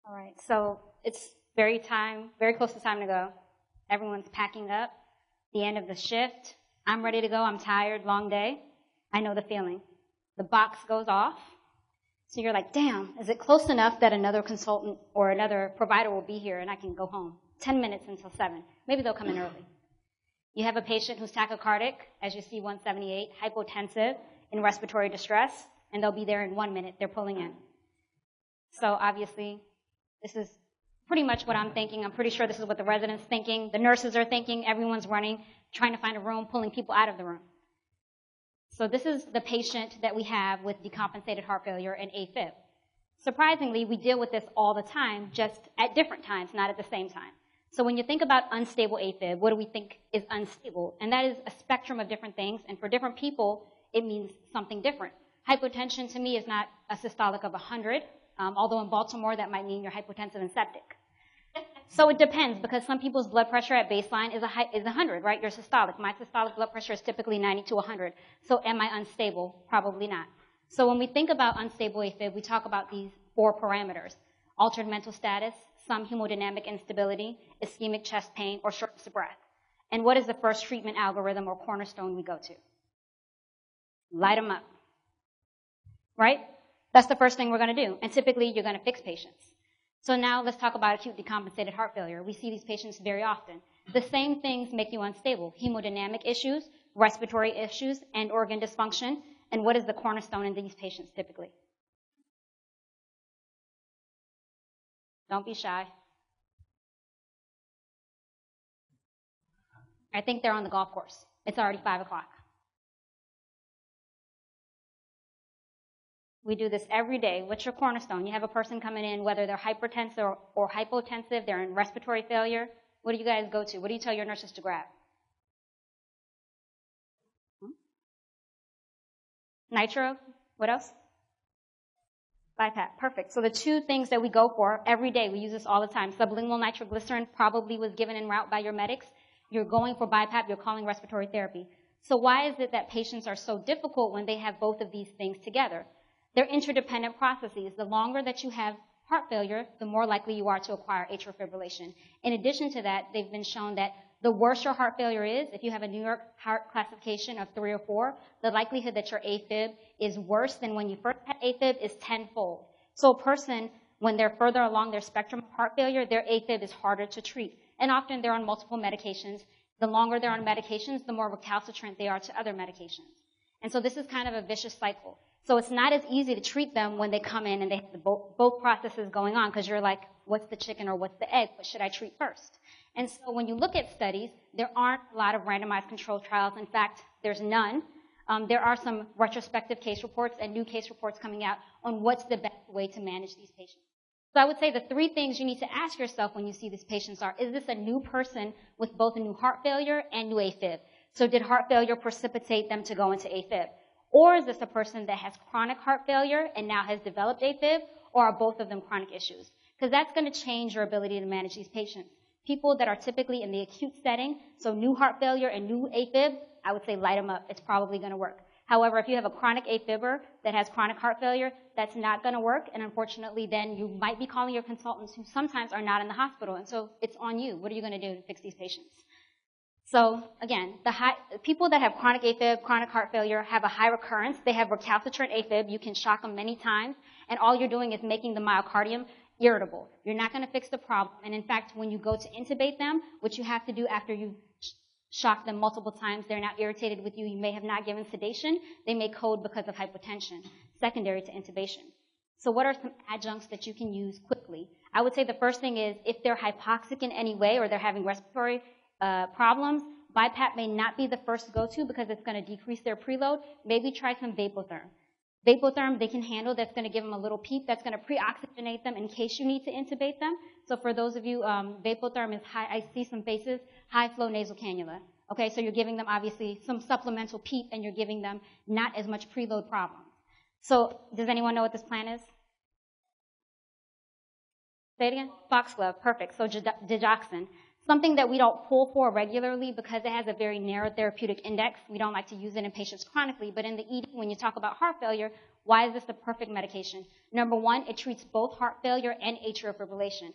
All right, so it's very close to time to go. Everyone's packing up. The end of the shift. I'm ready to go. I'm tired, long day. I know the feeling. The box goes off. So you're like, damn, is it close enough that another consultant or another provider will be here and I can go home? 10 minutes until 7. Maybe they'll come in early. You have a patient who's tachycardic, as you see 178, hypotensive, in respiratory distress, and they'll be there in 1 minute. They're pulling in. So obviously, this is pretty much what I'm thinking. I'm pretty sure this is what the residents thinking. The nurses are thinking. Everyone's running, trying to find a room, pulling people out of the room. So this is the patient that we have with decompensated heart failure and AFib. Surprisingly, we deal with this all the time, just at different times, not at the same time. So when you think about unstable AFib, what do we think is unstable? And that is a spectrum of different things, and for different people, it means something different. Hypotension to me is not a systolic of 100, although in Baltimore that might mean you're hypotensive and septic. So it depends, because some people's blood pressure at baseline is 100, right? Your systolic. My systolic blood pressure is typically 90 to 100. So am I unstable? Probably not. So when we think about unstable AFib, we talk about these 4 parameters: altered mental status, some hemodynamic instability, ischemic chest pain, or shortness of breath. And what is the first treatment algorithm or cornerstone we go to? Light them up, right? That's the first thing we're going to do. And typically, you're going to fix patients. So now let's talk about acute decompensated heart failure. We see these patients very often. The same things make you unstable: hemodynamic issues, respiratory issues, and organ dysfunction. And what is the cornerstone in these patients typically? Don't be shy. I think they're on the golf course. It's already 5 o'clock. We do this every day. What's your cornerstone? You have a person coming in, whether they're hypertensive or hypotensive, they're in respiratory failure. What do you guys go to? What do you tell your nurses to grab? Nitro? What else? BiPAP. Perfect. So the 2 things that we go for every day, we use this all the time. Sublingual nitroglycerin probably was given en route by your medics. You're going for BiPAP. You're calling respiratory therapy. So why is it that patients are so difficult when they have both of these things together? They're interdependent processes. The longer that you have heart failure, the more likely you are to acquire atrial fibrillation. In addition to that, they've been shown that the worse your heart failure is, if you have a New York Heart classification of 3 or 4, the likelihood that your AFib is worse than when you first had AFib is 10-fold. So a person, when they're further along their spectrum of heart failure, their AFib is harder to treat. And often they're on multiple medications. The longer they're on medications, the more recalcitrant they are to other medications. And so this is kind of a vicious cycle. So it's not as easy to treat them when they come in and they have both processes going on, because you're like, what's the chicken or what's the egg? What should I treat first? And so when you look at studies, there aren't a lot of randomized controlled trials. In fact, there's none. There are some retrospective case reports and new case reports coming out on what's the best way to manage these patients. So I would say the 3 things you need to ask yourself when you see these patients are, is this a new person with both a new heart failure and new AFib? So did heart failure precipitate them to go into AFib? Or is this a person that has chronic heart failure and now has developed AFib, or are both of them chronic issues? Because that's going to change your ability to manage these patients. People that are typically in the acute setting, so new heart failure and new AFib, I would say light them up. It's probably going to work. However, if you have a chronic AFibber that has chronic heart failure, that's not going to work, and unfortunately then you might be calling your consultants who sometimes are not in the hospital, and so it's on you. What are you going to do to fix these patients? So again, people that have chronic AFib, chronic heart failure, have a high recurrence. They have recalcitrant AFib. You can shock them many times, and all you're doing is making the myocardium irritable. You're not going to fix the problem. And in fact, when you go to intubate them, what you have to do after you shock them multiple times, they're now irritated with you. You may have not given sedation. They may code because of hypotension, secondary to intubation. So what are some adjuncts that you can use quickly? I would say the first thing is, if they're hypoxic in any way or they're having respiratory problems, BiPAP may not be the first go-to because it's going to decrease their preload. Maybe try some Vapotherm. Vapotherm they can handle. That's going to give them a little peep. That's going to pre-oxygenate them in case you need to intubate them. So for those of you, Vapotherm is high. I see some faces, high-flow nasal cannula. Okay, so you're giving them obviously some supplemental PEEP, and you're giving them not as much preload problems. So does anyone know what this plan is? Say it again. Foxglove. Perfect. So digoxin. Something that we don't pull for regularly because it has a very narrow therapeutic index. We don't like to use it in patients chronically, but in the ED, when you talk about heart failure, Why is this the perfect medication? Number one, it treats both heart failure and atrial fibrillation.